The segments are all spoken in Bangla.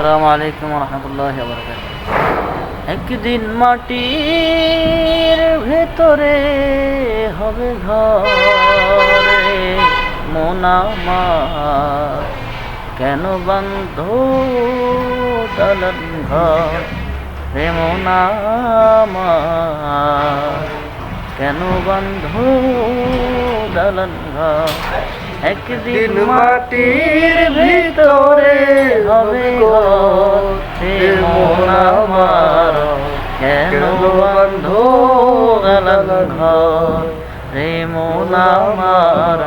আসসালামু আলাইকুম রহমতুল্লাহ বরকাত। একদিন মাটির ভেতরে হবে ঘরে মন আমার, কেন বন্ধ দালান ঘর রে মন আমার, কেন বন্ধ দালান ঘর। একদিন মাটির ভিতরে হবে ঘর রে মন আমার, কেন বন্ধ দালান ঘর রে মন আমার,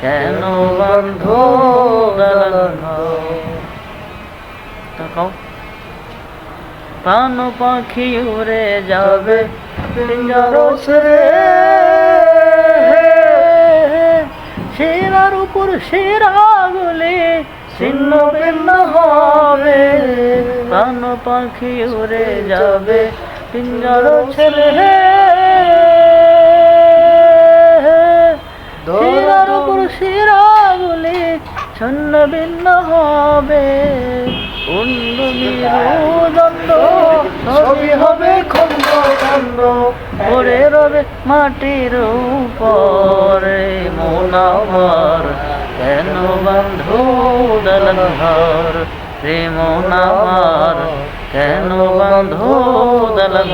কেন বন্ধ দালান ঘর। প্রাণ পাখি উড়ে যাবে পিঞ্জর ছেড়ে, শিরার উপর শিরা গুলি ছিন্ন ভিন্ন হবে। প্রাণ পাখি উড়ে যাবে পিঞ্জর ছেড়ে, শিরার উপর শিরা গুলি ছিন্ন ভিন্ন হবে। দণ্ড সবই হবে খন্ড খন্ড, পড়ে রবে মাটির উপরে মন আমার, কেন বন্ধু দালান ঘর রে মন আমার, কেন বন্ধু দালান